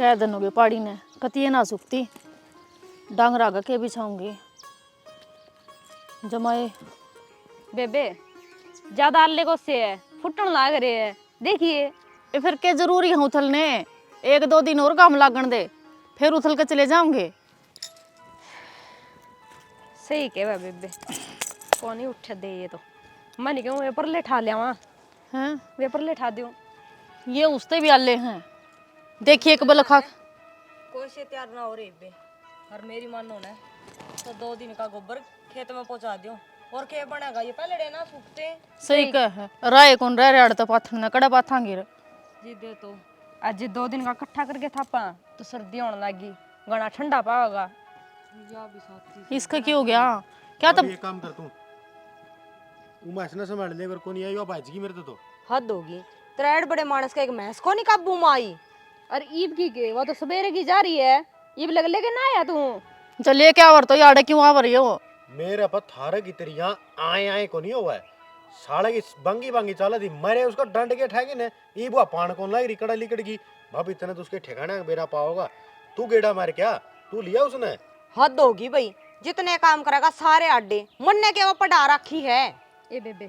कह दिन हो गए पहाड़ी ने कतिये ना सुखती डांगरा का के बिछाऊंगी जमाए। बेबे ज्यादा अल्ले को से है फुटन लाग रहे है देखिए। ये फिर के जरूरी है उथलने, 1-2 दिन और काम लागण दे फिर उथल के चले जाऊंगे। सही कह बेबे कौन ही उठ दे ये तो मैं नहीं कहूँ वेपर ले ठा लिया वहाँ हैं वेपर ले ठा दूँ। ये उसते भी आले हैं देखिए एक बल खा कोई से तैयार ना हो रही बे और मेरी मानो ना तो 2 दिन का गोबर खेत में पहुंचा दियो और क्या बनेगा ये पहले ना सूखते। सही कह है राय कौन रह रहा तो पाथन ना कड़ा पाथांगे जी दे तो आज 2 दिन का इकट्ठा करके थापा तो सर्दी होने लगी घना ठंडा पाओगा। इसका क्या हो गया क्या तब ये काम कर तू उमास ना संभाल ले अगर कोनी आई वो भाजगी मेरे तो हद होगी त्रेड बड़े मानस का एक भैंस को नहीं काबू में आई। और ईद की के वो तो सवेरे की जा रही है ईद लग लेके ना आया तू। चलिए क्या वर तो यार क्यों आ रही हो मेरे पर थारे की तेरी यहाँ आए को नहीं हुआ है साले की बंगी बंगी चाला थी मरे उसको डंड के ठेगे ने ये बुआ पान कौन लाई रिकड़ा लिकड़गी भाभी इतने तो उसके ठिकाने बेरा पाओगा तू गेड़ा मार क्या तू लिया उसने। हद होगी भाई जितने काम करेगा सारे आडे मन्ने के वो पढ़ा रखी है। ए बेबे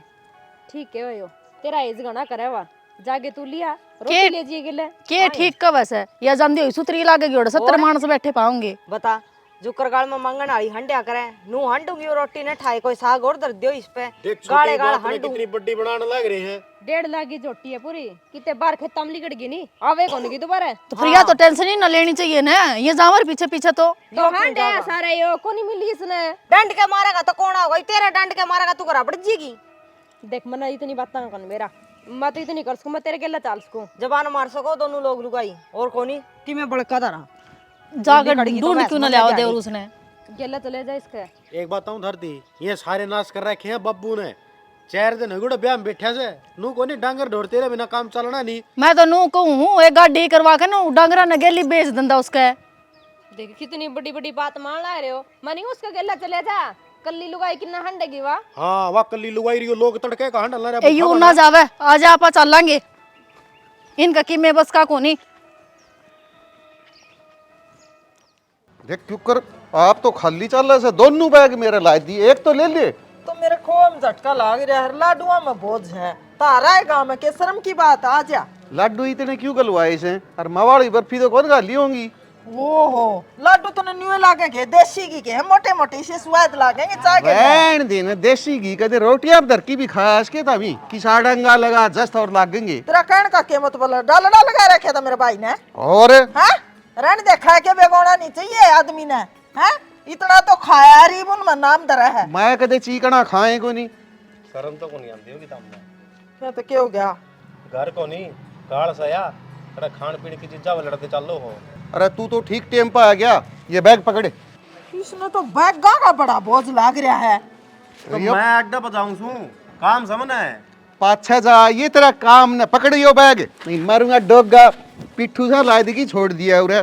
ठीक है वो तेरा एज गना करे वा जाके तू लिया रोटी ले जी गिले के ठीक का वैसे या जानदी हो सुतरी लागेगी और 70 मानस बैठे पाओगे बता जुकरगाल में मंगन वाली हंडिया करे नू हंडूंगी और रोटी ने ठाई कोई साग और धर दियो इस पे गाले गाल हंडू कितनी बड़ी बनाने लग रहे हैं 1.5 लाख की झोटी है पूरी कितने बार खेतम लिकड़ गई नहीं आवे कौन की दोबारा तो फिर या तो टेंशन ही ना लेनी चाहिए ना ये जावर पीछे पीछे तो हंड है सारा यो कोनी मिली इसने डंड के मारेगा तो कौन होगा तेरा डंड के मारेगा तू करा पड़ जाएगी। देख मना इतनी बातें कौन मेरा मैं तो इतनी कर सकूं मैं तेरे गेला चाल सकूं जबान मार सको दोनों लोग लुगाई और कोनी कि मैं बड़का दारा जाकर ढूंढ क्यों ना ले आओ दे और उसने गेला चले जा इसके। एक बात हूँ धरती ये सारे नाश कर रखे हैं बब्बू ने 4 दिन हो ब्याह में बैठा से नू कोनी डांगर ढोर तेरे बिना काम चलना नहीं। मैं तो नू कहूँ एक गाड़ी करवा के ना डांगरा ने गेली बेच दंदा उसका देख कितनी बड़ी बड़ी बात मान ला रहे हो मैं नहीं उसका गेला चले जा कल्ली लुगाई कितना हंडेगी वा। हाँ वाह कल्ली लुगाई रही हो लोग तड़के का हंडल ना यू ना जावे आज आपा चलांगे इनका की मैं बस का कोनी। देख क्यों कर आप तो खाली चल रहे से दोनों बैग मेरे ला दी एक तो ले ले तो मेरे खोम झटका लाग रहा है लाडुआ में बोझ है तारा है गाँव में के शर्म की बात आ जा। लड्डू इतने क्यों गलवाए से और मवाड़ी बर्फी तो कौन गाली होंगी। ओहो लाडू तो न्यू लागेंगे देसी घी के हैं मोटे मोटे से स्वाद लागेंगे चाय के बैन देना देसी घी कदे रोटी आप दर की भी खास के तभी कि साडंगा लगा जस्त और लागेंगे तेरा कहने का कीमत बोला डालडा लगा रखे था मेरे भाई ने और हाँ रन देखा के बेगोना नहीं चाहिए आदमी ने हाँ इतना तो खाया रिबुन में नाम दरा है मैं कदे चीकना खाए को नहीं शर्म तो कोनी आंदी होगी तुमने क्या तो क्या हो गया घर को नहीं काल सया थोड़ा खान पीने की चीजा लड़ते चलो हो। अरे तू तो ठीक टाइम पे आ गया ये बैग पकड़े इसने तो बैग का बड़ा बोझ लाग रहा है। तो मैं अड्डा बजाऊं छू काम समझना है पाछा जा ये तेरा काम न पकड़ियो बैग नहीं मारूंगा डोगा पिट्ठू सा ला देगी छोड़ दिया उरे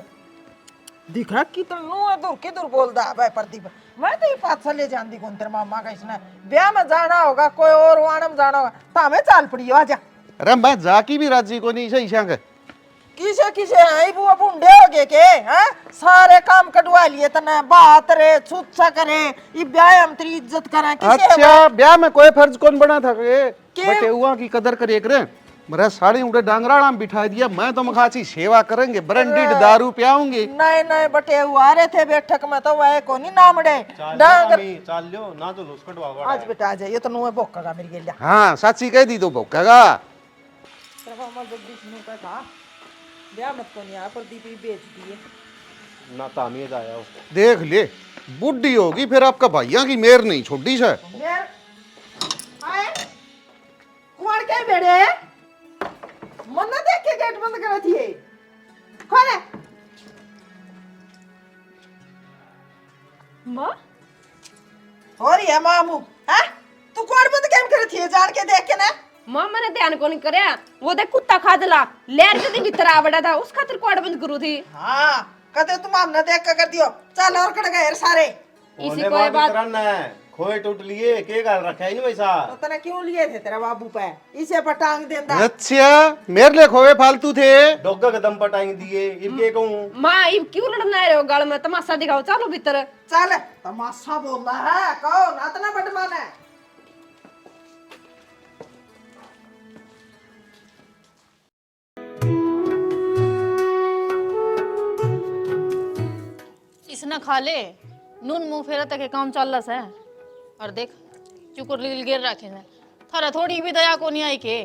दिखा कितना दूर किधर बोलता है भाई प्रदीप मैं तो ये पास ले जान दी कौन तेरे मामा का इसने ब्याह में जाना होगा कोई और वाण में जाना होगा तो हमें चाल पड़ी आजा। अरे मैं जाकी भी राजी को नहीं सही शांग किसे किसे आई बुआ बुंडे हो गए के हैं सारे काम कटवा लिए तने बात रे छुच्छा करे ये ब्याह हम तेरी इज्जत करें किसे अच्छा ब्याह में कोई फर्ज कौन बना था बटे हुआ की कदर करे करे मेरा साड़ी उड़े डांगराड़ा में बिठा दिया मैं तो मखाची सेवा करेंगे ब्रांडेड दारू पियाऊंगे नहीं नहीं बटे हुआ रहे थे बैठक में तो वह को नहीं नामड़े डांगर चाल लो ना तो लुस कटवा आज बेटा आ जाइए तो नुए भोक्का मेरी गेलिया हाँ सच्ची कह दी तो भोक्का ब्याह मत को नहीं आ प्रदीप ही बेच दिए ना तामीज आया हो देख ले बुढ़ी होगी फिर आपका भैया की मेर नहीं छोटी से आए कुमार क्या बेड़े मन देख के गेट बंद करा थी खोले मां और ये मामू हैं तू कौन बंद केम कर थी जान के देख के ना मां मैंने ध्यान को नहीं करया वो देख कुत्ता खादला लेर के दिन भीतर आवड़ा था उस खातिर कोड बंद करू थी। हाँ कदे तुम हमने देख के कर दियो चल और कट गए सारे इसी कोई बात खोए टूट लिए के गाल रखा है इन वैसा। तो तने क्यों लिए थे तेरा बाबू पे? इसे पर टांग देंदा। अच्छा मेरे लिए खोए फालतू थे। डोगा के दम पटाएंगे दिए इनके कहूं। माँ इब क्यों लड़ना रहे हो गाल में? तमाशा दिखाओ, चलो भीतर। चल तमाशा बोल रहा है कौन? इतना बदमान है। इसने खा ले नून मुंह फेरा तक के काम चल रहा है। और देख चुकुर लील गिर रखे हैं, थारा थोड़ी भी दया को नहीं आई के।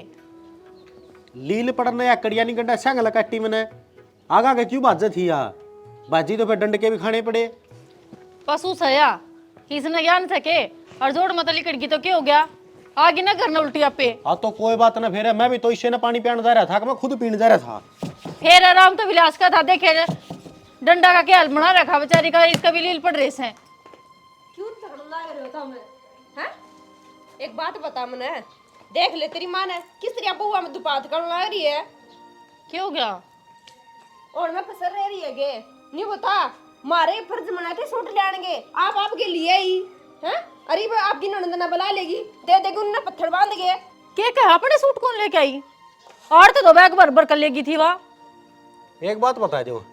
लील पड़ने या कड़िया नहीं गंडा संग लकाटी मैंने आगा के क्यों बाज थी या बाजी तो फिर डंड के भी खाने पड़े। पशु सया इसने ज्ञान सके और जोड़ मत लिकड़ की तो क्या हो गया? आगे ना करना उल्टी आपे। हाँ तो कोई बात ना, फिर मैं भी तो इससे ना पानी पीने जा रहा था कि मैं खुद पीने जा रहा था। फिर आराम तो विलास का था, देखे डंडा का क्या हाल बना रखा बेचारी का, इसका भी लील पड़ रही है। क्यों झगड़ा लग रहे हो तुम? हैं? एक बात बता मने, देख ले तेरी माँ ने किस तरह बुआ में दुपात करने लग रही है। क्या हो गया? और मैं पसर रह रही है गे नहीं बता, मारे फर्ज मना के सूट ले आएंगे आप आपके लिए ही हैं? अरे वो आपकी ननदना बुला लेगी, दे देगी उन्हें पत्थर बांध के। क्या कहा अपने सूट कौन लेके आई? और तो दो बैग बरबर कर लेगी थी वह। एक बात बता दो,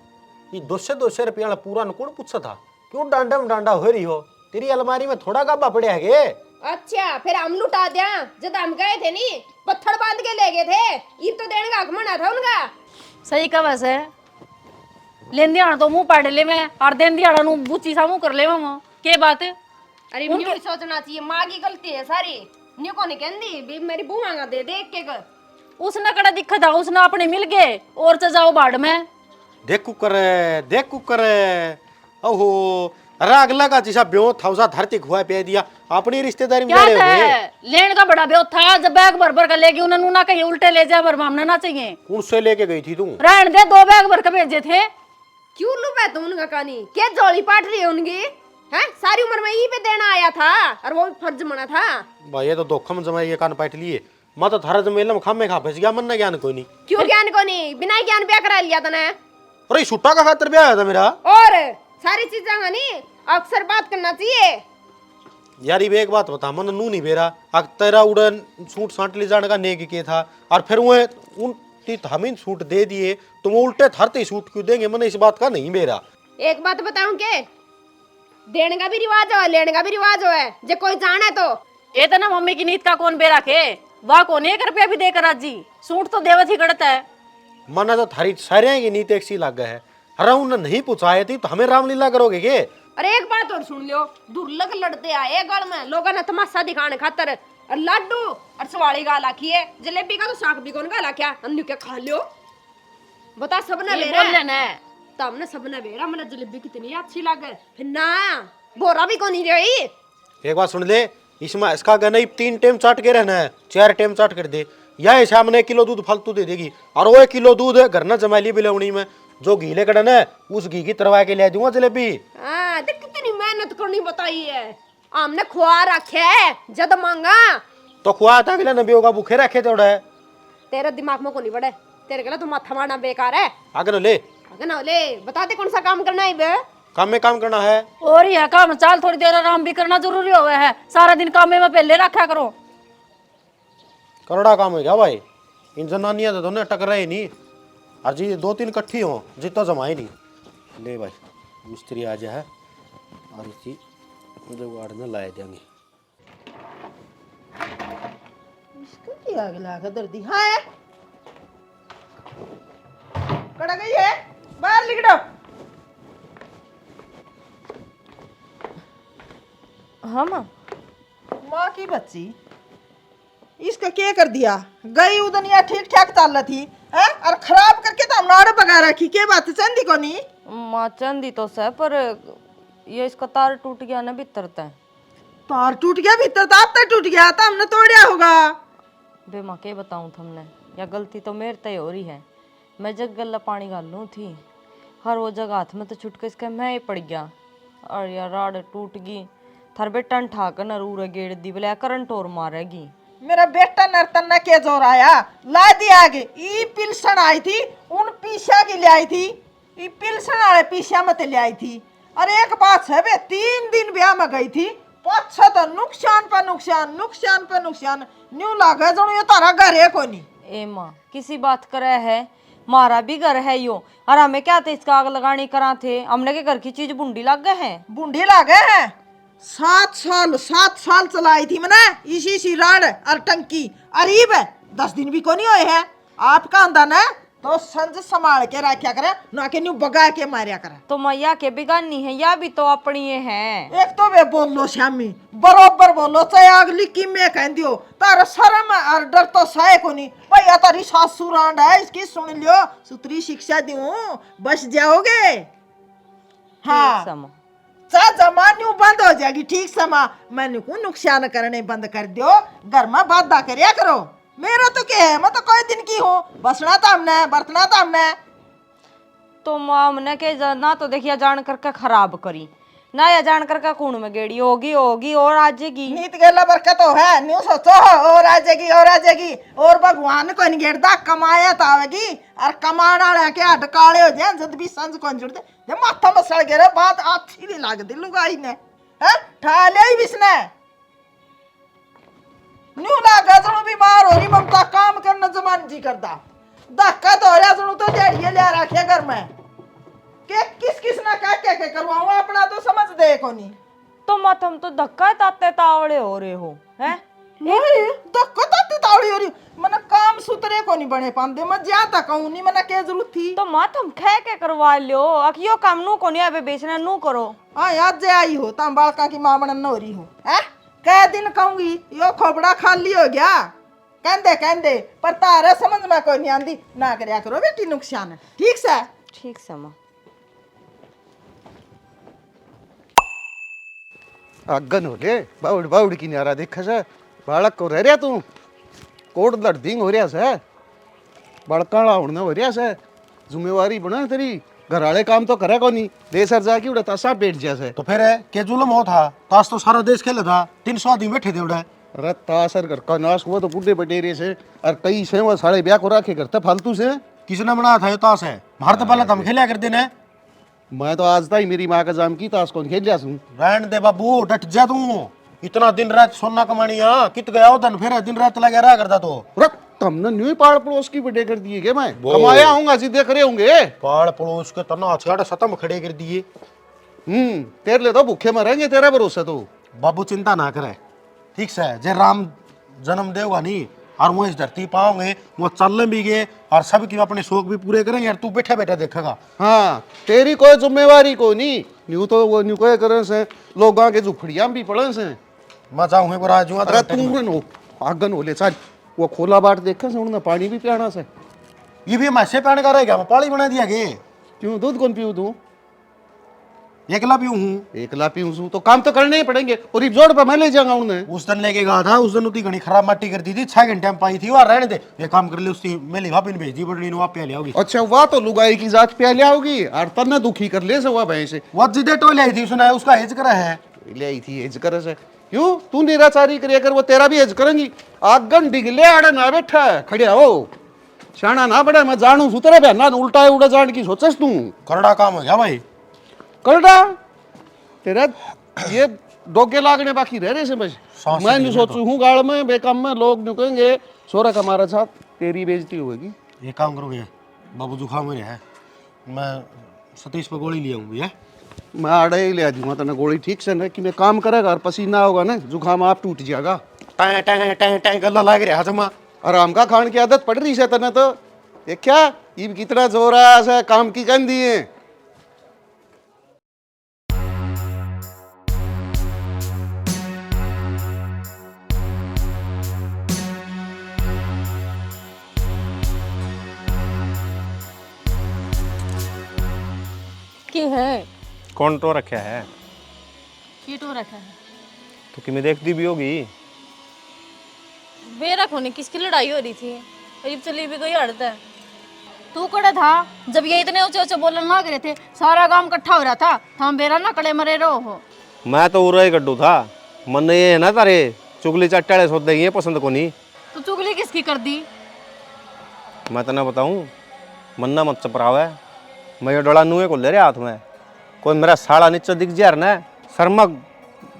ये 200 रुपया पूरा नुकुड़ पूछा था, क्यों डांडा में डांडा हो रही हो? तेरी अलमारी में थोड़ा गाबा पड़े है। अच्छा फिर हम लुटा दिया, जब हम गए थे नी पत्थर बांध के ले गए थे, ये तो देने का हक मना था उनका। सही का वैसे लेन दिहाड़ा तो मुंह पाड़ ले मैं, और देन दिहाड़ा नु बूची सा मुंह कर ले मैं। के बात है? अरे न्यू सोचना चाहिए, माँ की गलती है सारी। न्यू को नहीं कहती भी मेरी बुआ का दे देख के कर। उसने कड़ा दिखा था, उसने अपने मिल गए और जाओ बाढ़ में। देख कुकर ओहो राग लगा जिसा ब्यो था उसा धरती खुआ पे दिया अपनी रिश्तेदारी में क्या जा रहे हो। था लेन का बड़ा ब्यो था, जब बैग भर कर लेगी उन्होंने ना कहीं उल्टे ले जा भर मामना ना चाहिए। उनसे लेके गई थी तू? रहने दे, 2 बैग भर के भेजे थे। क्यों लुपे तुम उनका कहानी? क्या जोड़ी पाट रही है उनकी? हैं? सारी उम्र में यही पे देना आया था और वो भी फर्ज मना था। भाई ये तो धोखा में जमाई ये कान पाट लिए। मैं तो थारा जमेलम खामे खा फंस गया, मन ना ज्ञान कोई नहीं। क्यों ज्ञान को नहीं? बिना ज्ञान ब्याह करा लिया तने। अरे छुट्टा का खातर ब्याह था मेरा। और सारी चीजें नहीं अक्सर बात करना चाहिए। यार ये एक बात बता, मन नू नहीं बेरा अग तेरा उड़न सूट साट ले जाने का नेक के था और फिर वो उन हमें सूट दे दिए तो वो उल्टे थरते सूट क्यों देंगे? मन इस बात का नहीं बेरा। एक बात बताऊं के, देने का भी रिवाज है लेने का भी रिवाज है, जो कोई जाने तो। ये तो ना मम्मी की नीत का कौन बेरा के वाह कौन 1 रुपया भी देकर राजी, सूट तो देवत ही गड़ता है। मना तो थारी सारे की नीति एक सी लग है। अरे उन्हें नहीं पूछाए थी तो हमें रामलीला करोगे के? अरे एक बात और सुन लियो, दुर्लभ लड़ते आए गल में लोगों ने तमाशा दिखाने खातर, और लड्डू और सवाली गाल आखी है, जलेबी का तो साग भी कौन गाल आख्या, अन्नू क्या खा लियो बता। सबने बेरा तमने सबने बेरा मतलब जलेबी कितनी अच्छी लगे, फिर ना बोरा भी कौन ही रही। एक बात सुन ले, इसमें इसका गना 3 टाइम चाट के रहना है, 4 टाइम चाट कर दे या ऐसा हमने 1 किलो दूध फालतू दे देगी और वो 1 किलो दूध घर ना जमा ली बिलवनी में जो घी ले कड़न है उस घी की तरवा के ले दूंगा जलेबी। हाँ देख कितनी मेहनत करनी बताई है, हमने खुआ रखे जद मांगा तो खुआ था कि नबी होगा भूखे रखे थोड़ा है। तेरे दिमाग में को नहीं पड़े, तेरे गला तो माथा मारना बेकार है। आगे न ले आगे ना ले, बता दे कौन सा काम करना है बे? काम में काम करना है। और यह काम चाल थोड़ी देर आराम भी करना जरूरी हो गया है, सारा दिन काम में पहले रखा करो। करोड़ा काम हो गया भाई, इन जनानियां तो दोनों टकरा ही नहीं और जी 2-3 इकट्ठी हो जितना जमाई नहीं। ले भाई मिस्त्री आ जाए और इसी मुझे गाड़ में लाए देंगे। इसको क्या अगला का दर्दी हाँ कड़ा गई है बाहर निकलो। हाँ माँ। माँ की बच्ची इसका क्या कर दिया? गई उधर यहाँ ठीक ठाक चल रही थी है? और खराब करके तो हम नाड़े पका रखी। क्या बात है चंदी को नहीं? माँ चंदी तो सह पर ये इसका तार टूट गया ना भीतर तय। तार टूट गया भीतर तो अब तक टूट गया था, हमने तोड़िया होगा। बे माँ के बताऊँ थमने, या गलती तो मेरे तय हो रही है। मैं जग गल्ला पानी गालूँ थी हर वो जगह हाथ में तो छुटके इसके मैं ही पड़ गया और यार राड टूट गई। थार बेटा ठाकर न रूर गेड़ दी बोले करंट और मारेगी। मेरा बेटा नर्तन न के जोर आया ला दिया आगे। ई पिलसन आई थी उन पीछा की ले आई थी, ई पिलसन वाले पीछा मत ले आई थी। और एक बात है बे 3 दिन ब्याह में गई थी पाछा तो नुकसान पे नुकसान, नुकसान पे नुकसान। न्यू लागे जणो ये तारा घर है कोनी। ए माँ किसी बात करे है, मारा भी घर है यो, और हमें क्या थे इसका आग लगानी करा थे, हमने के घर की चीज बुंडी लग गए हैं। बूढ़ी लागे हैं। 7 साल चलाई थी मैंने इसी सी राड और टंकी, अरीब है 10 दिन भी को नहीं हुए हैं। आपका अंदर है तो संज संभाल के रखा करे, ना कि न्यू बगा के मारिया करे। तो मैया के बिगानी है या भी तो अपनी ये है। एक तो वे बोल लो श्यामी, बरोबर बोलो, चाहे अगली की मैं कह दियो, तारा शर्म और डर तो सहे को नहीं। भैया तारी सासू रांड है, इसकी सुन लियो, सुतरी शिक्षा दूं, बच जाओगे। हाँ समा चा जमान्यू बंद हो जाएगी, ठीक समा। मैंने को नुकसान करने बंद कर दियो, घर में बाधा करया करो। मेरा तो क्या है, मैं तो कोई दिन की हूँ, बसना तो हमने, बरतना तो हमने। तो माँ हमने के ना तो देखिए जान करके खराब करी, ना या जान करके कूण में गेड़ी होगी होगी और आ जाएगी। नीत गेला बरकत तो है, न्यू सोचो और आ जाएगी और आ जाएगी। और भगवान को नहीं घेरदा, कमाया तो आवेगी, और कमाना लेके अटकाले हो जाए जब भी संज को जुड़ दे। जब माथा में सड़ गया बात अच्छी नहीं लगती लुगाई ने, हैं ठा ले ही बिसने। न्यू लागा जणो बीमार हो रही, ममता काम करना जमान जी करदा, धक्का तो हो रहा जणो तो जड़िए ले रखे घर में के किस किस ना कह के करवाऊं, अपना तो समझ दे कोनी। तो मत हम तो धक्का ताते तावड़े हो रहे हो हैं। नहीं धक्का ताते तावड़ी हो रही, मने काम सुतरे को नहीं बने पांदे, मैं ज्यादा तक कहूं नहीं, मने के जरूरत थी। तो मत हम खे के करवा लो, अखियो काम नू को नहीं अबे बेचना नू करो। हाँ याद जे आई हो, तम बालका की मां बनन हो रही हो, हैं कै दिन कहूंगी यो खोपड़ा खाली हो गया कहंदे, पर तारे समझ में कोई नहीं आंदी, ना करया करो बेटी नुकसान, ठीक से। ठीक समा अगन हो ले बाउड बाउड की नारा देखा से बालक को रह रहा तू कोट लड़दिंग हो रहा से बड़काड़ा उड़ना हो रहा से जिम्मेवारी बना तेरी घर वाले काम तो करे को नहीं दे सर जाके उड़ा तासा बैठ जा से तो फिर है के जुलम हो था, ताश तो सारा देश खेले था, 300 आदमी बैठे थे उड़ा। अरे तासर घर का नाश हुआ तो बुढ़े बटेरे से और कई से वो साढ़े ब्याह को रखे करते फालतू से। किसने बनाया था ये ताश है? मार तो पहले तुम खेलिया करते ने। मैं तो आज तक मेरी माँ का जाम की ताश कौन खेल जा सूं। रहन दे बाबू, डट जा तू, इतना दिन रात सोना कमानिया कित गया हो धन, फिर दिन रात लगा रहा करता तो। तुमने न्यू पाड़ पड़ोस की बड़े कर दिए के मैं कमाया हूँ सीधे करे होंगे पाड़ पड़ोस के तना छाड़ा सतम खड़े कर दिए। तेरे लिए तो भूखे मरेंगे तेरा भरोसा तो। बाबू चिंता ना करे, ठीक से जे राम जन्म देगा नहीं और वो इस धरती पाओगे, वो चलने भी गए और सबकी अपने शौक भी पूरे करेंगे यार, तू बैठा बैठा देखेगा। हाँ तेरी कोई जिम्मेवारी को नहीं, न्यू तो वो न्यू कोई करे से लोग आगे झुपड़ियां भी पड़े से। मैं जाऊँ एक राजू। अरे तू आगन हो ले साल वो खोला बाट देखे से उन्होंने पानी भी पियाना से। ये भी मैसे पानी का रहेगा, मैं पानी बना दिया गे। क्यों दूध कौन पीऊँ तू? एकला पीऊँ हूँ। एकला पीऊँ तो काम तो करने ही पड़ेंगे, और जोड़ पर मैं ले जाऊंगा उन्हें। उस दिन लेके गया था, उस दिन उतनी घनी खराब मट्टी कर दी थी, 6 घंटे में पाई थी, वहाँ रहने दे ये काम कर ले, उसकी मेली वापिन भेज दी बड़ी वहाँ पे ले आओगी। अच्छा वह तो लुगाई की जात पे ले आओगी और तन्ने दुखी कर ले से वह भैंस वो जिदे टोल आई थी, उसने उसका हेज करा है। ले आई थी हेज करे से क्यों तू निराचारी करिया कर, वो तेरा भी हेज करेंगी। आगन डिगले आड़े ना बैठा खड़िया हो शाना ना बड़े, मैं जानू सुतरे बे ना उल्टा उड़ा जान की सोचस तू। करड़ा काम हो गया भाई, करड़ा तेरा ये डोगे लागने बाकी रह रहे से बस। मैं नहीं सोचू हूँ गाड़ में बेकम में लोग निकलेंगे सोरा का मारा साथ तेरी बेइज्जती होगी। ये काम करोगे बाबू, जुकाम मेरे है, मैं सतीश पे गोली ले आऊंगी। मैं आड़े ही ले दूंगा तेने गोली, ठीक से ना कि मैं काम करेगा और पसीना होगा ना जुकाम आप टूट जाएगा। टाइम टाइम टाइम टाइम गला लाग रहा जमा। आराम का खान की आदत पड़ रही है तेने तो ये क्या ये कितना जोर है काम की कन दिए। की है कौन तो रखा है? कीटो रखा है तो कि मैं देखती भी होगी। बेरख होने किसकी लड़ाई हो रही थी, अजीब चली भी गई हड़ता है। तू कड़े था जब ये इतने ऊंचे ऊंचे बोलने लग रहे थे, सारा गांव इकट्ठा हो रहा था, हम बेरा ना कड़े मरे रहो हो। मैं तो उरा ही गड्ढू था, मन ये है ना तारे चुगली चट्टाड़े सोच देंगे पसंद को नहीं। तो चुगली किसकी कर दी? मैं तना बताऊं, मन्ना मत चपरावे, मैं ये डोला नुए को ले रहे हाथ में, कोई मेरा साड़ा नीचे दिख जा ना शर्मा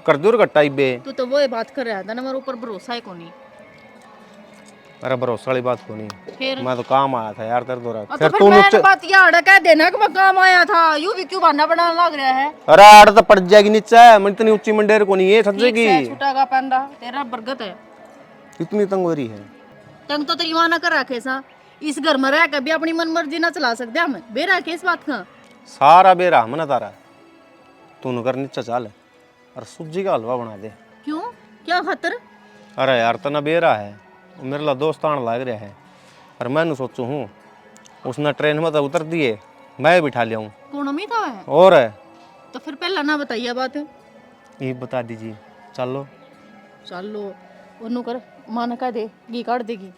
कर दो कट्टा इबे। तू तो वो बात कर रहा था ना, मेरे ऊपर भरोसा है कोनी। अरे भरोसा वाली बात को नहीं, फिर मैं तो काम आया था यार तेरे द्वारा। तो फिर फिर तू मैंने बात यार कह देना कि मैं काम आया था, यूं भी क्यों बहाना बनाने लग रहा है। अरे आड़ तो पड़ जाएगी नीचे, मैं इतनी ऊंची मंडेर को नहीं है सज्जे ठीक की। से छुटा का पैंदा तेरा बरगत है। इतनी तंग हो रही है। तंग तो तेरी मां ना कर रखे सा, इस घर में रह के भी अपनी मन मर्जी ना चला सकते हम, बेरा के इस बात का। सारा बेरा हम ना तारा, तू न कर नीचे चल और सूजी का हलवा बना दे। क्यों, क्या खातर? अरे यार तना बेरा है, वो मेरे ला दोस्त आने लग रहा है और मैंने सोचू हूँ उसने ट्रेन में तो उतर दिए, मैं बिठा लिया हूँ। कौन अमी था है? और है तो फिर पहला ना बताइए बात। ये बता दीजिए। चलो चल लो उन्नू कर, मां ने कह दे घी काट देगी।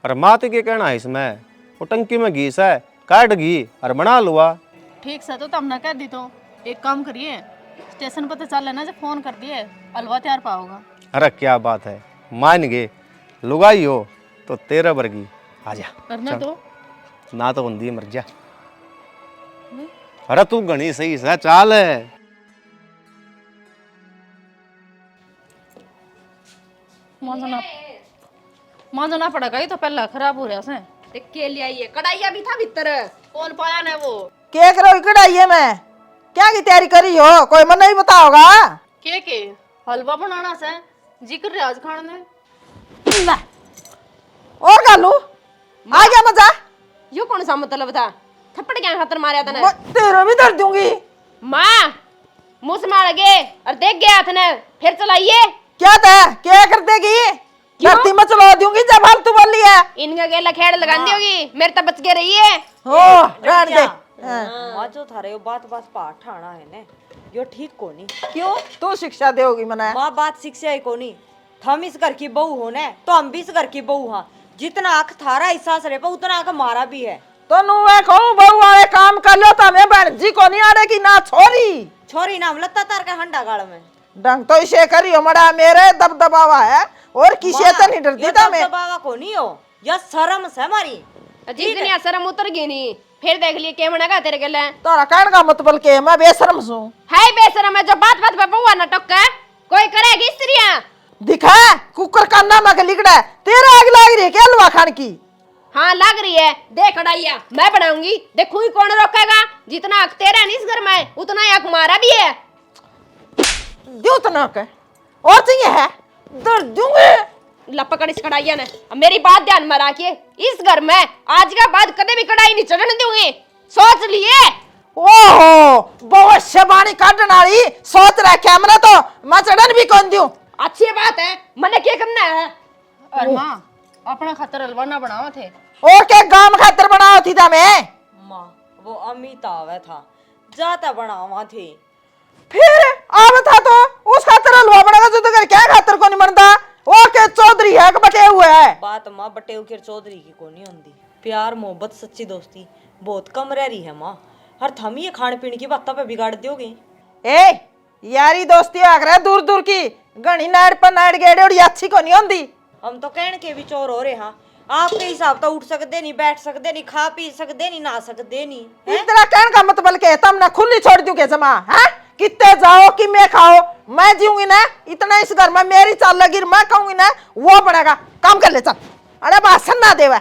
अरे माते के कहना है इसमें, वो टंकी में घी है, काट घी और बना लुआ। ठीक से तो तब ना कह दी। तो एक काम करिए, स्टेशन पर तो चल लेना, जब फोन कर दिए हलवा तैयार पाओगा। अरे क्या बात है, मान गए लुगाई हो तो तेरा वर्गी आजा। करना तो ना तो बंदी मर जा। अरे तू घनी सही से चाल है। मांझो ना पड़ेगा, ये तो पहला खराब हो रहा से। ते के ले आई है, कढ़ाइया भी था भीतर। कौन पाया ने वो? क्या करो कढ़ाइए में क्या की तैयारी करी हो, कोई मन नहीं बताओगा? के हलवा बनाना से जिक्र रियाज खान ने। ना। और गालू आ गया मजा। यो कौन सा मतलब था? थप्पड़ क्या खातर मारा तने? मैं तेरे भी दर्द दूंगी। माँ मुंह से मार गए और देख गया हाथ ने, फिर चलाइए। क्या था, क्या कर देगी? धरती में चला दूंगी जब हम तू बोली है। इनका गेला खेड़ लगा दी होगी, मेरे तो बच के रही है। हो रहने दे। माँ जो थारे यो बात बात पाठ ठाना है ने, यो ठीक कोनी। क्यों तू शिक्षा देगी मना? माँ बात शिक्षा ही कोनी। हम इस घर की बहू हो ने, तो हम भी इस घर की बहू हाँ। जितना आंख थारा एहसास रहे उतना आंख हमारा भी है। तो नुए कहूं बहू वाले काम कर लो तो हमें बहन जी को नहीं आड़े की ना छोरी। छोरी नाम लत्ता तार का हंडा गाड़ में। डंग तो इसे करियो मड़ा, मेरे दबदबावा है और किसी तो नहीं डरती था मैं। दबावा कोनी हो, या शर्म से हमारी। जितनी शर्म उतर गई नहीं, फिर देख लिए के मना का तेरे गले। तोरा कहने का मतलब के मैं बेशरम हूं? हाय बेशरम है जो बात बात पे बउआ न टोके, कोई करेगी स्त्रियां। दिखा कुकर का नाम के लिखड़ा तेरा आग लाग रही है क्या हलवा खान की? हाँ लग रही है, देख कढ़ाइया मैं बनाऊंगी, देखूंगी कौन रोकेगा। जितना हक तेरा नहीं इस घर में उतना ही हक हमारा भी है। दो तना के और चाहिए है दर्द दूंगी। लपकड़ इस कढ़ाइया ने। अब मेरी बात ध्यान में रखिए, इस घर में आज के बाद कदे भी कढ़ाई नहीं चढ़ने दूंगी, सोच लिए। ओहो भविष्यवाणी काटने वाली सोच रखे हमने तो मैं चढ़न भी कौन दूं। अच्छी बात है, मैंने क्या करना है? और मां अपना खातर हलवा ना बनाओ थे। और के गांव खातर बनाओ थी था मैं। माँ वो अमिताभ था, जाता बनावा थी। फिर अब था तो उस खातर हलवा बनेगा जो तो कर क्या खातर को नहीं बनता? वो के चौधरी है कि बटे हुए है? बात माँ बटे उकेर चौधरी की कोनी होंदी। प्यार मोहब्बत सच्ची दोस्ती बहुत कम रह रही है माँ। हर थम ये खाने पीने की बातों पे बिगाड़ दोगे। ए यारी दोस्ती आकर दूर दूर की घनी नाड़ पर नाड़ गेड़े और अच्छी को नहीं होंदी। हम तो कहने के भी चोर हो रहे हाँ। आपके हिसाब तो उठ सकते नहीं, बैठ सकते नहीं, खा पी सकते नहीं, नहा सकते नहीं। इतना कहने का मतलब के तुम ना खुली छोड़ दूं के जमा है? कितने जाओ कि मैं खाओ, मैं जीऊंगी ना इतना इस घर में मेरी चाल लगी, मैं कहूंगी ना वो बनेगा। काम कर ले चल। अरे भाषण ना देवा,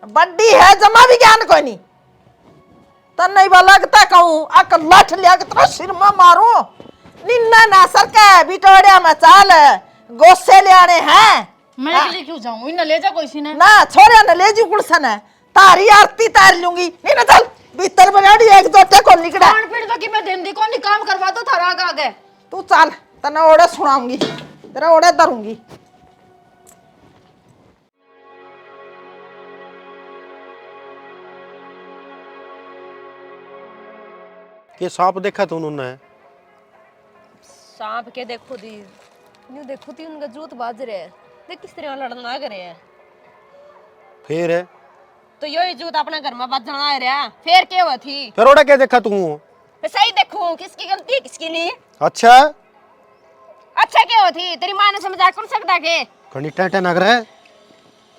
बड्डी है जमा भी ज्ञान कोई नहीं। तन नहीं लगता कहूं अक लठ लिया के तेरा सिर में मारूं। निन्ना ना सर के बिटोड़िया में चाल गोसे ले आने हैं। मैं अकेले क्यों जाऊं, इन ले जा कोई सी ने। ना छोरे न ले जी कुड़सन है, तारी आरती तार लूंगी। नहीं ना चल भीतर बगाड़ी एक जोटे को निकड़ा। खान पीन तो कि मैं दिन दी कौन नहीं काम करवा तो थारा आगे। तू चल तना ओड़े सुनाऊंगी, तेरा ओड़े धरूंगी। ये सांप देखा तू उन्होंने? सांप के देखो दी, न्यू देखो ती उनका जूत बाज रहे हैं, देख किस तरह लड़ना लग रहे हैं। फिर है तो यो जूत अपना घर में बजना आ रहा, फिर क्या हुआ थी? फिर ओड़ा क्या देखा तू? मैं सही देखूं किसकी गलती है किसकी नहीं। अच्छा अच्छा क्या हुआ थी? तेरी माँ ने समझा कर सकता के घनी टेंटे नगर है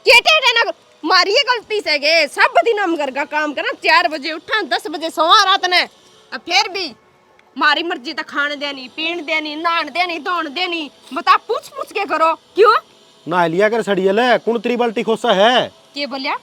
के टेटे ना मारिए गलती से गे। सब दिन हम घर का काम करना, 4 बजे उठा 10 बजे सोवा रात ने, अब फिर भी मारी मर्जी तो खाने देनी, पीने देनी, नहाने देनी, धोने देनी। बता पूछ पूछ के करो क्यों? ना लिया कर सड़ियल है कौन तेरी बाल्टी खोसा है। के बोलिया?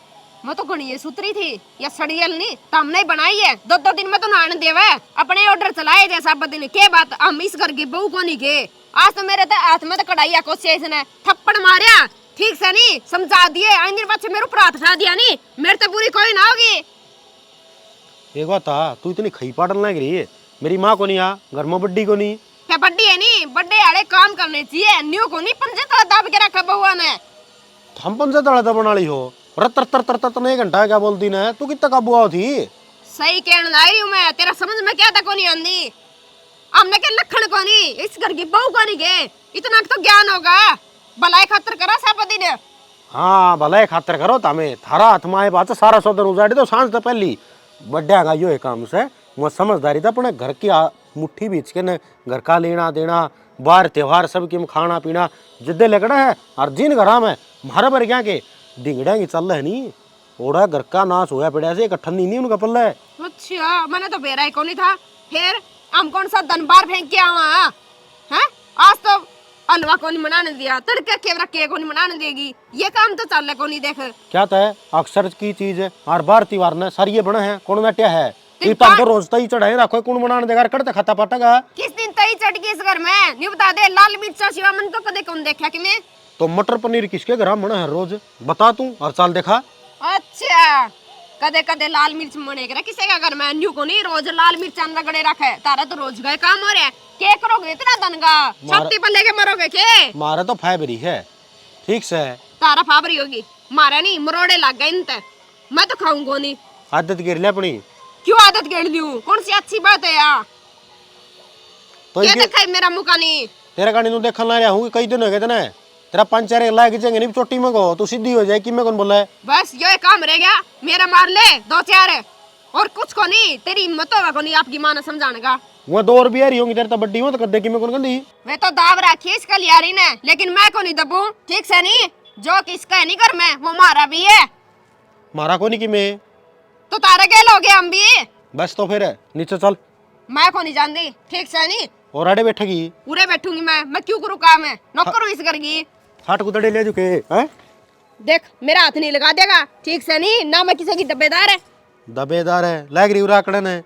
मैं तो गणी सुतरी थी या सड़ियल नहीं तो हमने ही बनाई है। 2-2 दिन में तो नहाने देवे अपने ऑर्डर चलाए जैसा दिन के बात हम इस घर की बहू को नहीं के। आज तो मेरे तो हाथ में तो कढ़ाई को से इसने थप्पड़ मारिया ठीक से नहीं समझा दिए आइंदर बच्चे मेरे ऊपर हाथ उठा दिया नहीं मेरे तो बुरी कोई ना होगी। एक बात था तू इतनी खई पाटल लग रही है मेरी माँ को नहीं आ घर में बड्डी को नहीं क्या बड्डी है नहीं बड्डे आड़े काम करने चाहिए न्यू को नहीं पंजे तला दाब के रखा बहुआ ने। हम पंजे तड़ा बना ली हो रतर तर तर तर एक घंटा क्या बोलती ना तू कितना काबू आओ थी। सही कहने ला रही हूँ मैं तेरा समझ में क्या था को नहीं आंदी हमने के लखन को नहीं इस घर की बहू को नहीं के इतना तो ज्ञान होगा भलाई खातर करा सब दिन। हाँ भले खातर करो तमें थारा हाथ में बात सारा सौदन उजाड़ी तो सांझ तो पहली बड्डा का यो काम से वो समझदारी था अपने घर की मुट्ठी बीच के न घर का लेना देना बाहर त्योहार सब की खाना पीना जिद्दे लगड़ा है और जिन घरा में मारे पर क्या के डिंगड़ा की चल है नहीं ओड़ा घर का नाश होया पड़ा से इकट्ठा नहीं उनका पल्ला है। अच्छा मैंने तो बेरा ही को नहीं था फिर हम कौन सा धन बार फेंक के आवा हैं आज तो हलवा को नहीं बनाने दिया तड़के केवरा के को नहीं बनाने देगी ये काम तो चल को नहीं देख क्या था अक्सर की चीज है और बार त्योहार ने सारी बना है कौन बैठा है तो रोज तई चढ़ाई रखो कौन बनाने देगा कड़ते खाता पाटेगा किस दिन तई चढ़ गई इस घर में नहीं बता दे लाल मिर्चा सिवा मन तो कदे कौन देखा कि मैं तो मटर पनीर किसके घर बना है रोज बता तू हर साल देखा। अच्छा कदे कदे लाल मिर्च मने करा किसी का घर में न्यू को नहीं रोज लाल मिर्च रगड़े रखे तारा तो रोज गए काम हो रहा है के करोगे इतना धन का छाती पर लेके मरोगे के मारे तो फाइबरी है ठीक से तारा फाबरी होगी मारे नहीं मरोड़े लग गए इनते मैं तो खाऊंगा नहीं आदत गिर ले अपनी क्यों आदत गिर लूं कौन सी अच्छी बात है यार तो ये देखा मेरा मुका नहीं तेरा गाड़ी नु देखन ला रहा हूं कई दिन हो गए तना तेरा पंचर ला के चंगे नहीं चोटी में को तू सीधी हो जाए कि मैं कौन बोला है बस ये काम रह गया मेरा मार ले 2-4 और कुछ को नहीं तेरी हिम्मत होगा को नहीं आपकी मां ने समझाने का वो 2 और भी आ रही होंगी तेरे तो बड्डी हो तो कद्दे की मैं कौन गंदी वे तो दाव रखी है इसका लियारी ने लेकिन मैं को नहीं दबू ठीक से नहीं जो किसका है नहीं घर में वो मारा भी है मारा को नहीं कि मैं तो तारे के लोगे हम भी बस तो फिर नीचे चल मैं को नहीं जानती ठीक से नहीं और आड़े बैठेगी पूरे बैठूंगी मैं क्यों करूँ काम है नौकर हूँ इस घर की हाथ कुतड़े ले चुके हैं देख मेरा हाथ नहीं लगा देगा ठीक से नहीं ना मैं किसी की दबेदार है दबेदार है लग रही उराकड़न है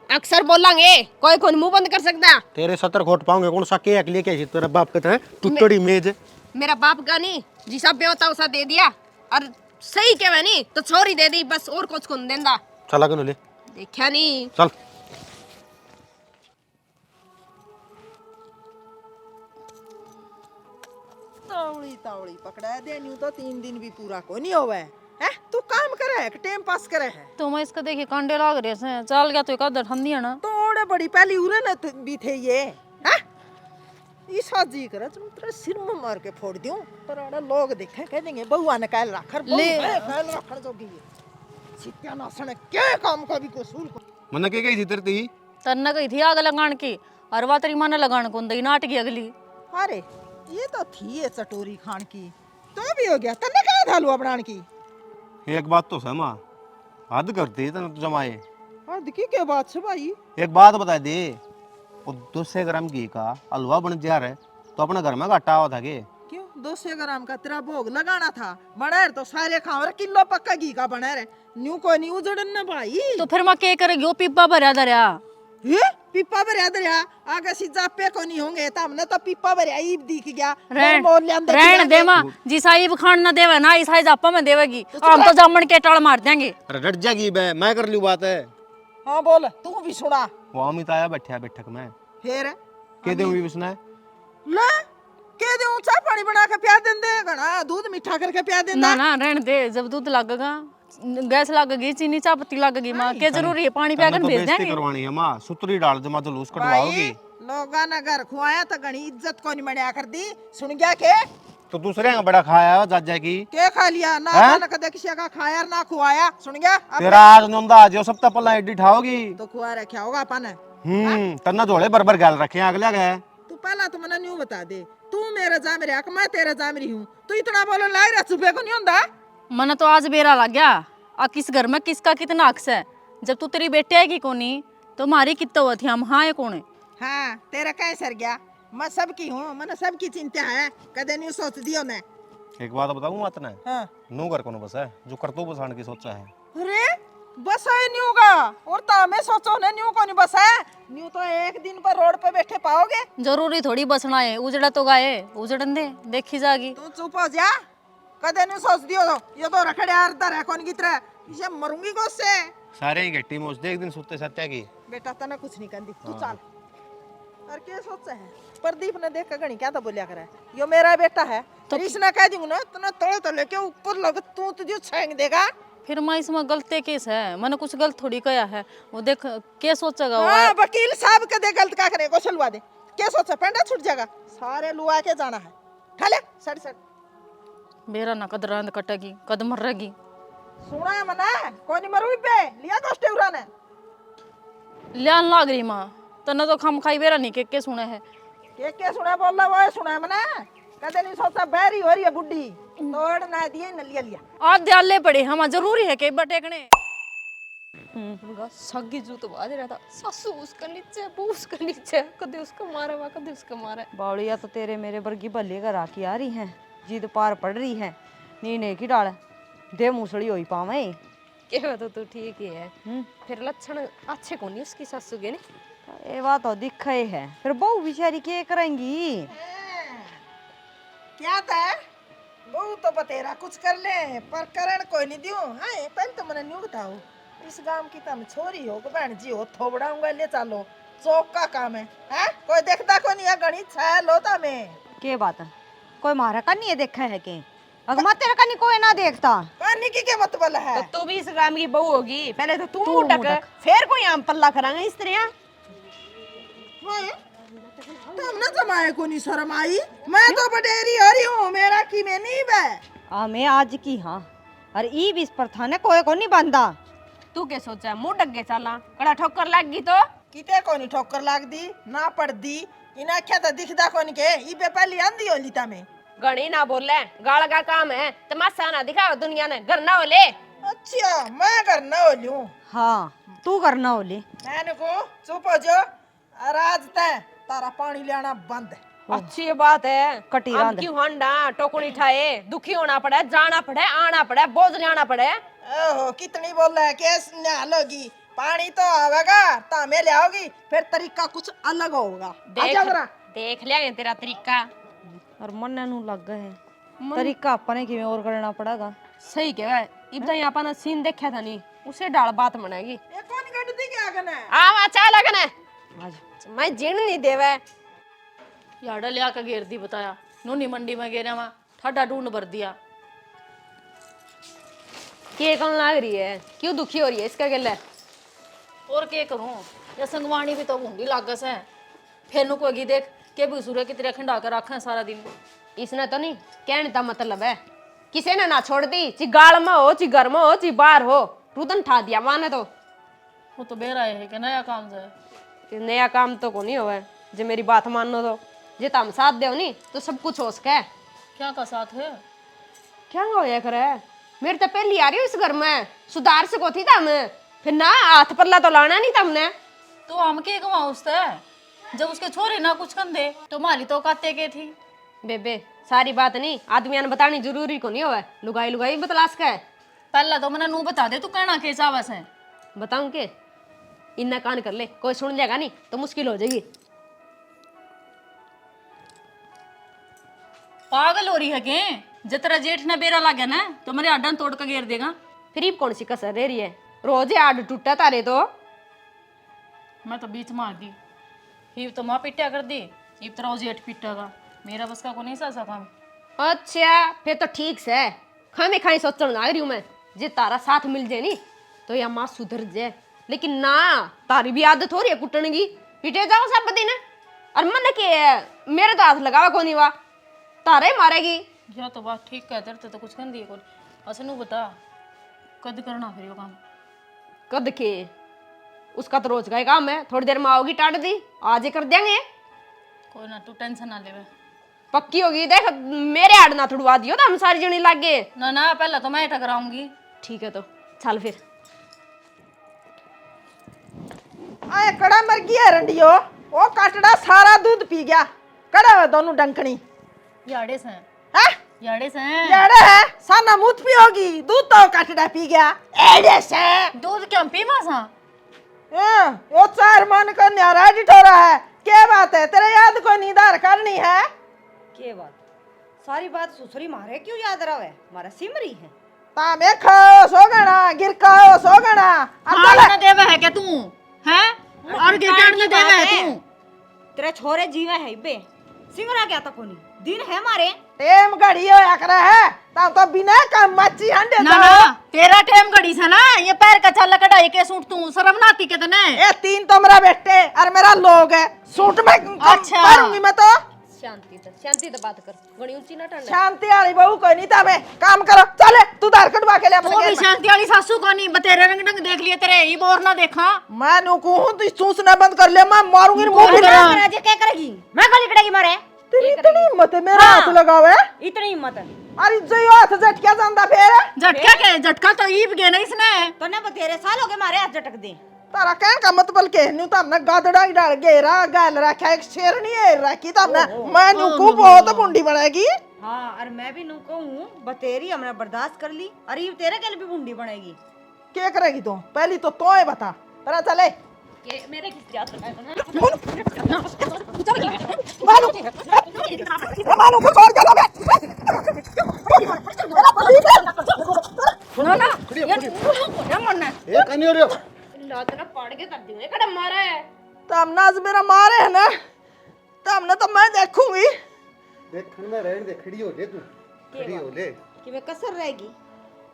अक्सर बोलेंगे कोई कौन मुंह बंद कर सकता तेरे 70 खोट पाऊंगे कौन सा के लिए क्या तेरा बाप कहता है टुटड़ी मेज मेरा बाप का नहीं जिसा भी होता उसा दे दिया और सही कहवे नहीं तो छोरी दे दी बस और कुछ कौन देंदा चला कनो ले देखा नहीं चल तावड़ी तावड़ी पकड़ा दे न्यू तो 3 दिन भी पूरा को नहीं होवे है तू काम करे है कि टाइम पास करे है तो मैं इसका देखिए कांडे लाग रहे से चल गया तो एक आधा ठंडी है ना तो ओड़े बड़ी पहली उरे न भी थे ये है ईसा जी करे तुम तेरे सिर में मार के फोड़ दूं पर आड़ा लोग देखे कह देंगे बहुआ ने काल रखर ले। काल रखर जोगी सित्या नासने क्या काम का भी कसूल को मन के गई थी तेरी तन्ना गई थी आग लगान की और वा तेरी मां ने लगान कौन दई नाट की अगली अरे ये तो थी ये चटोरी खान की तो भी हो गया तन्ने क्या था हलवा बनाने की एक बात तो सहमा हद करती तने तो जमाए हाँ दिखी क्या बात से भाई एक बात बता दे वो 200 ग्राम घी का हलवा बन जा रहा है तो अपने घर में घाटा हुआ था के क्यों 200 ग्राम का तेरा भोग लगाना था बना तो सारे खाओ रे किलो पक्का घी का बना रे न्यू को न्यू उजड़न ना भाई तो फिर मैं के करेगी वो पिब्बा भरा दरिया ये पिप्पा भरिया दरिया आगे सीधा पे को नहीं होंगे तो हमने तो पिप्पा भरिया ईब दिख गया रहन दे मां जी साहिब खान ना देवे ना ईसाई जापा में देवेगी हम तो जामन के टाल मार देंगे अरे डट जागी बे मैं कर लूं बात है हाँ बोल तू भी सुना वो अमित आया बैठा बैठक में फिर के दूं भी उसने ले के दूं चाय पानी बना के पिया देंदे घना दूध मीठा करके पिया देंदा ना ना रहन दे जब दूध लगेगा गैस लगेगी चीनी चाय पत्ती लगेगी मां के जरूरी है पानी पिया कर भेज देंगे करवानी है मां सुतरी डाल दे मां जलूस कटवाओगी लोगा ना घर खुआया तो घनी इज्जत को नहीं मनिया कर दी सुन गया के तो दूसरे का बड़ा खाया जाजा की के खा लिया ना ना कदे किसी का खाया ना खुआया सुन गया तेरा आज नंदा जो सब तो पल्ला एडी ठाओगी तो खुआ रखा होगा अपन तन्ना झोले बरबर गाल रखे अगले गए तू पहला तो मना न्यू बता दे तू मेरा जा मेरे हक मैं तेरा जा मेरी हूं तू इतना बोलो लाई रहा सुबह को नहीं होंदा मन तो आज बेरा लग गया आ किस घर में किसका कितना हक है जब तू तेरी बेटी आएगी कोनी तुम्हारी कितना हुआ थी हम हाँ ये कौन है? हाँ तेरा क्या सर गया? मैं सबकी हूँ, मैंने सबकी चिंता है, कदे नहीं सोच दियो ने। एक बात बताऊं मत ने, हाँ। नू कर कोनो बस है जो करतू बसाण की सोचा है। अरे बस है न्यू का और तामे सोचो ने न्यू को नहीं बस है। न्यू तो एक दिन पर रोड पे बैठे पाओगे। जरूरी थोड़ी बसना है, उजड़ा तो गाये उजड़न दे, देखी जागी। तू चुप हो जा, कदे नहीं सोच दियो तो ये तो रखड़े यार है कौन की तरह, इसे मरूंगी को से। सारे ही गट्टी में उस एक दिन सुते सत्या की। बेटा तना कुछ नहीं कंदी, तू चल। और क्या सोचा है? प्रदीप ने देख गणी क्या तो बोलिया करे, यो मेरा बेटा है तो इसने कह दूंगा ना तना तोड़ तो लेके ऊपर लग तू तुझे छेंग देगा। फिर मैं इसमें गलती किस है? मैंने कुछ गलत थोड़ी कहा है। वो देख क्या सोचेगा वो? हाँ वकील साहब के दे गलत का करे को चलवा दे, क्या सोचा पेंडा छूट जाएगा, सारे लुआ के जाना है। ठाले सड़ सड़ मेरा ना कदरांद कटेगी कद मरेगी। सुना है मना कोई नहीं मरू पे लिया दोस्त उड़ा ने लियान लाग रही माँ तने तो खम खाई बेरा नहीं के सुने है। के सुना बोल रहा वो सुना है मना, कदे नहीं सोचा बैरी हो रही है बुड्ढी तोड़ ना दिए न लिया लिया। आज दयाले पड़े हम जरूरी है के बटेकने। सगी जू तो बाज रहा था, सासू उसका नीचे बहू उसका नीचे, कदे उसको मारा हुआ कदे उसको मारा। बावड़िया तो तेरे मेरे वर्गी भले का राखी आ रही है, जिद पार पड़ रही है, नीने की डाल दे मूसड़ी होई पावे। के तो तू ठीक ही है, फिर लक्षण अच्छे को नहीं उसकी सासू के ने। ये बात तो दिखे है, फिर बहू बेचारी क्या करेंगी? क्या था बहू तो बतेरा कुछ कर ले पर करण कोई नहीं दियो। हाँ पहले तो मैंने न्यू बताओ, इस गांव की तुम छोरी हो बहन जी हो, थोबड़ाऊंगा ले चलो, चौक का काम है। हैं कोई देखता को नहीं है, गणित छाया लोता में के बात है, कोई मारा का नहीं देखा है के अगमा तेरा का नहीं कोई ना देखता। पानी की क्या मतलब है? तो तू भी इस गांव की बहू होगी, पहले तो तू मुटक फिर कोई आम पल्ला करांगे इस तरह। तुमने जमाए को नहीं शर्म आई, मैं तो बटेरी हो रही हूँ, मेरा की में नहीं बे। मैं आज की हाँ और ई बीस पर था ने कोई को नहीं बंदा। तू क्या सोचा मुंह डग गए चाला कड़ा ठोकर लग गई तो किते को नहीं ठोकर लाग दी ना पड़ दी, इना क्या तो दिखदा को नहीं के ई पे पहली आंधी हो लीता में। गणी ना बोले गाल का काम है, तमाशा ना दिखाओ दुनिया ने, घर ना होले। अच्छा मैं करना हो लूं? हाँ तू करना होली। मैंने को चुप हो जो, राज तय तारा पानी लेना बंद है। अच्छी बात है, कटी अब रांद। क्यों हंडा टोकनी ठाए, दुखी होना पड़े, जाना पड़े, आना पड़े, बोझ ले आना पड़े। ओहो कितनी बोल रहा है, केस लोगी पानी तो आवेगा तामे ले आओगी, फिर तरीका कुछ अलग होगा। आजा जरा देख लिया तेरा तरीका। और मन नु लग गए तरीका अपने किਵੇਂ और करना पड़ेगा। सही कह इब्दा यहाँ पर सीन देखा था नहीं, उसे डाल बात बनेगी। ये कौन गड्ढ दी क्या करना है? आवा चा लगना आज मैं जीण नहीं देवे। याडा लिया का घेर दी बताया, नूनी मंडी में गेरा वहाँ ठाडा ढूंढ भर दिया। के कौन लाग रही है, क्यों दुखी हो रही है इसका गले? और क्या करूं, ये संगवाणी भी तो भूंडी लागस है, फिर नु कोगी देख के भी सूर्य की तरह खंडा कर रखा है सारा दिन। इसने तो नहीं कहने का मतलब है, किसी ने ना छोड़ दी, ची गाल में हो ची घर में हो ची बाहर हो, रुदन ठा दिया माने तो। वो तो बेरा है कि नया काम से कि नया काम तो को नहीं होवे, जे मेरी बात मानो तो, जे तुम साथ दो नहीं तो सब कुछ हो सके। क्या का साथ है? क्या होया करे, मेरे तो पहली आ रही हो इस घर में, सुधार सको थी तम, फिर ना हाथ पल्ला तो लाना नहीं तुमने। तो हम के कमा उससे जब उसके छोरे ना कुछ कंधे तो माली तो काते के थी। बेबे सारी बात नहीं आदमिया ने बतानी जरूरी को नहीं होवे, लुगाई लुगाई बतला सके। पहला तो मैंने नू बता दे तू कहना के चावस है। बताऊं के इन्ना कान कर ले, कोई सुन लेगा नहीं तो मुश्किल हो जाएगी। पागल हो रही है के, जतरा जेठ ने बेरा लागे ना तो मेरे आडन तोड़ के घेर देगा। फिर ये कौन सी कसर रह रही है, रोज आड टूटा तारे तो। मैं तो बीच में आ गई, हिब तो माँ पिट्या कर दी, हिब तो जेठ पिटेगा, मेरा बस का को नहीं सा काम। अच्छा फिर तो ठीक से खामे खाई सोचन आ रही हूँ मैं, जे तारा साथ मिल जाए नी तो या माँ सुधर जाए, लेकिन ना तारी भी आदत हो रही है कुटने की, पिटे जाओ सब दिन। और मन के मेरे तो हाथ लगावा को नहीं वा, तारा ही मारेगी। या तो बात ठीक कहते रहते तो कुछ कर दिए कौन। अच्छा नू बता कद करना फिर यो काम? कद के उसका तो रोज का ही काम है, थोड़ी देर में आओगी टाट दी, आज ही कर देंगे। कोई ना तू टेंशन ना ले। पक्की होगी देख, मेरे आड़ ना थोड़वा दियो तो हम सारी जनी लागे। ना ना पहले तो मैं टकराऊंगी। ठीक है तो चल फिर। आए कड़ा मर गया रंडियो वो काटड़ा सारा दूध पी गया कड़ा हुआ दोनों डंकनी याड़े से हैं याड़े से यारे है साना मुत पियोगी दूध तो काटड़ा पी गया एडे से दूध क्यों पी मासा वो चार मन का न्यारा डिठोरा है क्या बात है तेरे याद कोई नींदार करनी है के बात सारी बात सुसरी मारे क्यों याद रहा है हमारा सिमरी है तामे खाओ सोगना गिर खाओ सोगना खाने न देवे है के तू हैं और गिरकाट न देवे है तू तेरे छोरे जीवे है बे सिमरा क्या तक कोनी दिन है मारे टेम घड़ी होया करे है तब तो बिना काम मच्छी हंडे ना ना तेरा टाइम घड़ी से ना ये पैर का छाला कढ़ाई के सूट तू शर्म ना आती के तने ये तीन तो मेरा बेटे और मेरा लोग है सूट में अच्छा। करूंगी मैं तो शांति तो बात कर बड़ी ऊंची ना टंडा शांति वाली बहू कोई नहीं था मैं काम करो चले तू धार कटवा के ले अपने तू भी खेत में। शांति वाली सासू को नहीं बतेरे रंग ढंग देख लिए तेरे ये बोर ना देखा मैं नुकू हूँ तू चूसना बंद कर ले मैं मारूंगी मुंह में राजे क्या करेगी मैं गली कटेगी मारे तेरी इतनी हिम्मत है मेरा हाथ लगावे इतनी हिम्मत है अरे जो हाथ झटकिया ਜਾਂਦਾ फिर झटका के झटका तो ईब गए ना इसने तो ने बतेरे साल हो गए मारे हाथ झटक दे तारा कहने का मतलब के न्यू तो हमने गादड़ा ही डाल घेरा गाल रखा एक शेर नहीं है रखी तो हमने मैं नुकू बहुत बुंडी बनाएगी हाँ और मैं भी नुको हूँ बतेरी हमने बर्दाश्त कर ली अरे ये तेरे के लिए भी बूंदी बनेगी क्या करेगी तू पहली तो तोय बता पता चले ये मेरे किस जात में मालूम को छोड़ चलो ना ना ये मरना ए कनी हो रहे लात ना पड़ के कर दूंगे कड़ा मारा है तब नाज मेरा मारे है ना तब ना तो मैं देखूंगी देखन में रहन दे खड़ी हो ले तू खड़ी हो ले कि मैं कसर रहेगी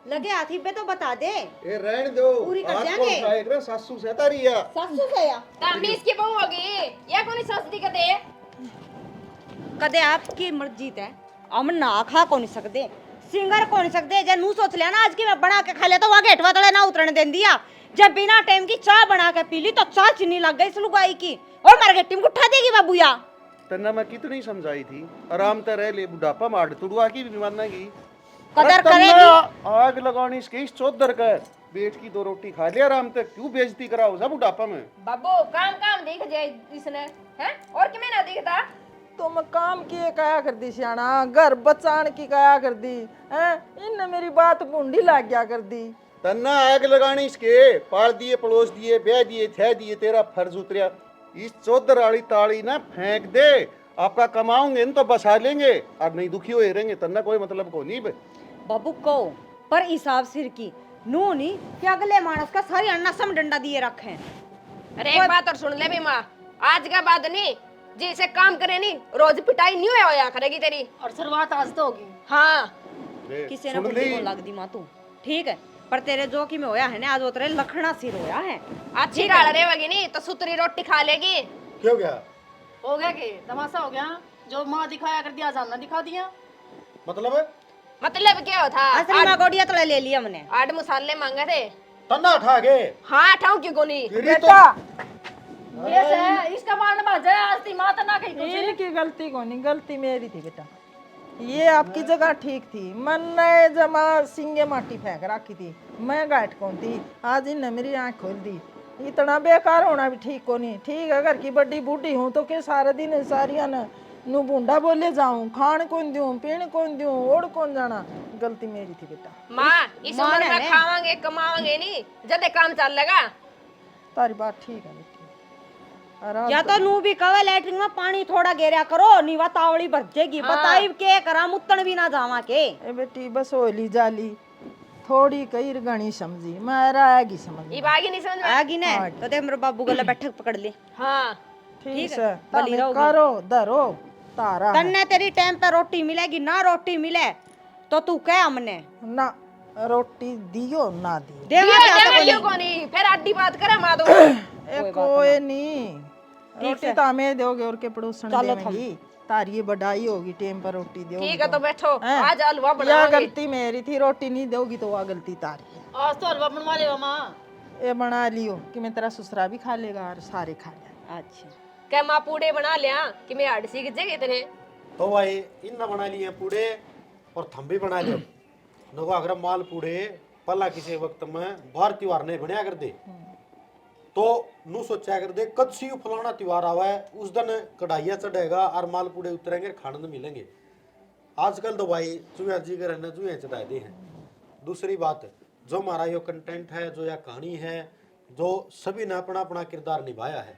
लगे हाथी पे तो बता दे ए रहन दो पूरी कर आज देंगे। कौन खाएगा रे सासू से तारी या सासू से या तामी इसकी बहू होगी या कौन सस दिखते कदे आपकी मर्जी है हम ना खा को नहीं सकते सिंगर को नहीं सकते जे नू सोच लिया ना आज की मैं बना के खा ले तो वहां गेटवा तले ना उतरने देन दिया जब बिना टाइम की चाय बना के पी ली तो चाय चीनी लग गई इस लुगाई की और मार गेटी में उठा देगी बाबूया तन्ना मैं कितनी समझाई थी आराम से रह ले बुढ़ापा मार तुड़वा की भी मानना की कदर तन्ना करेगी आग लगानी इसके इस चौधर का बेट की 2 रोटी खा ले आराम तक क्यों बेइज्जती कराओ सब बुढ़ापा में बाबू काम काम देख जाए इसने हैं और कि मैं ना दिखता तुम काम किए कया कर दी सियाना घर बचान की कया कर दी हैं इन मेरी बात बूंदी लाग गया कर दी तन्ना आग लगानी इसके पाल दिए पड़ोस दिए ब्याह दिए थे दिए तेरा फर्ज उतरिया इस चौधर वाली ताली ना फेंक दे आपका कमाओगे तो बसा लेंगे और नहीं दुखी हुए रहेंगे तन्ना कोई मतलब को नहीं बे बाबू को पर हिसाब सिर की नू नहीं कि अगले मानस का सारी अन्ना सम डंडा दिए रखे अरे एक बात और सुन ले भी माँ आज का बाद नहीं जैसे काम करे नहीं रोज पिटाई नहीं होया करेगी तेरी और शुरुआत आज तो होगी हाँ किसी ने बुद्धि को लग दी माँ तू ठीक है पर तेरे जो की में होया है ना आज वो तेरे लखना सिर होया है अच्छी गाल रहेगी नहीं तो सुतरी रोटी खा लेगी क्यों गया हो गया कि तमाशा हो गया जो माँ दिखाया कर दिया सामने दिखा दिया मतलब मतलब क्या होता असली माँ गोडिया तो ले लिया हमने 8 मसाले मांगे थे तन्ना उठा गए हाँ ठाऊ क्यों कोनी बेटा ये से इसका मान बाजे आज ती माता ना कही कुछ इनकी गलती को नहीं गलती मेरी थी बेटा ये आपकी जगह ठीक थी मैंने जमा सिंगे माटी फेंक रखी थी मैं गाइट कौन थी आज इन मेरी आंख खोल दी इतना बेकार होना भी ठीक को नहीं ठीक है घर की बड़ी बूढ़ी हूँ तो के सारे दिन सारिया न नू बूंडा बोले जाऊं खान कौन दूं पीण कौन दूं ओढ़ कौन जाना गलती मेरी थी बेटा माँ इस उम्र में खावांगे कमावांगे नहीं जब काम चल लेगा तारी बात ठीक है बेटी आराम या तो नू भी कवे लैट्रिन में पानी थोड़ा गेरा करो नीवा तावड़ी भर जाएगी बताई के करा मुत्तन भी ना जावा के ए बेटी बस होली जाली थोड़ी कई गणी समझी मैं आएगी समझ ये बागी नहीं समझ में आगी ने तो देख मेरे बाबू गला बैठक पकड़ ले हाँ ठीक है तभी करो धरो तारा तन्ने तेरी टाइम पे रोटी मिलेगी ना रोटी मिले तो तू कह हमने ना रोटी दियो ना दियो देवा क्या तो क्यों कोनी फिर अड्डी बात करे माँ तो ए कोई नहीं रोटी तो हमें दोगे और के पड़ोसन देंगी तारी बढ़ाई होगी टाइम पर रोटी दोगी ठीक है तो बैठो हैं? आज हलवा या बनाओगे गलती मेरी थी रोटी नहीं दोगी तो वह गलती तारी है आज तो हलवा बनवा ले माँ ये बना लियो कि मैं तेरा ससुरा भी खा लेगा और सारे खा लेगा अच्छा क्या माँ पूड़े बना लिया कि मैं हड सीख जाएगी इतने तो भाई इन ना बना लिए पूड़े और थम भी बना लियो नको अगर माल पूड़े पला किसी वक्त में बार त्योहार नहीं बनया कर दे तो नू सोचा कर दे कद सी फलाना त्योहार आवा है उस दिन कढ़ाइया चढ़ेगा और मालपूड़े उतरेंगे खाने मिलेंगे। आजकल तो भाई चूहे जी कर रहना चूहे चढ़ाए दे हैं। दूसरी बात जो हमारा यो कंटेंट है जो यह कहानी है जो सभी ने अपना अपना किरदार निभाया है।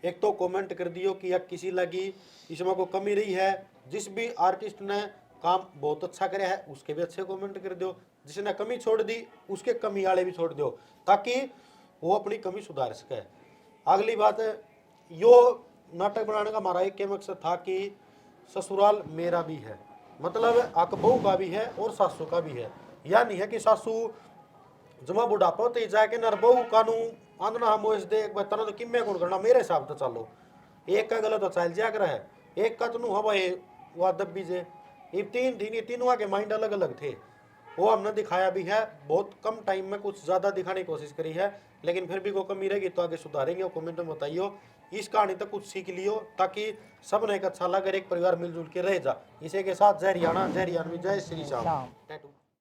एक तो कमेंट कर दियो कि यह किसी लगी इसमें को कमी रही है। जिस भी आर्टिस्ट ने काम बहुत अच्छा करे है उसके भी अच्छे कमेंट कर दो, जिसने कमी छोड़ दी उसके कमी वाले भी छोड़ दो ताकि वो अपनी कमी सुधार सके। अगली बात यो नाटक बनाने का हमारा एक मकसद था कि ससुराल मेरा भी है, मतलब आक बहू का भी है और सासू का भी है। या नहीं है कि सासू जमा बुढ़ापा होते जाके नर बहू कानू आंदना हम इस दे एक तना तो किम्मे कौन करना मेरे हिसाब से चलो। एक का गलत चल जा कर है एक का तनु हवा वह दब्बी जे ये तीन थी तीनों के माइंड अलग अलग थे। वो हमने दिखाया भी है, बहुत कम टाइम में कुछ ज़्यादा दिखाने की कोशिश करी है, लेकिन फिर भी कोई कमी रहेगी तो आगे सुधारेंगे। और कमेंट में बताइयो इस कहानी तक कुछ सीख लियो ताकि सब ने एक अच्छा लगा, एक परिवार मिलजुल के रह जा। इसी के साथ जय हरियाणा जय हरियाणवी जय श्री श्याम।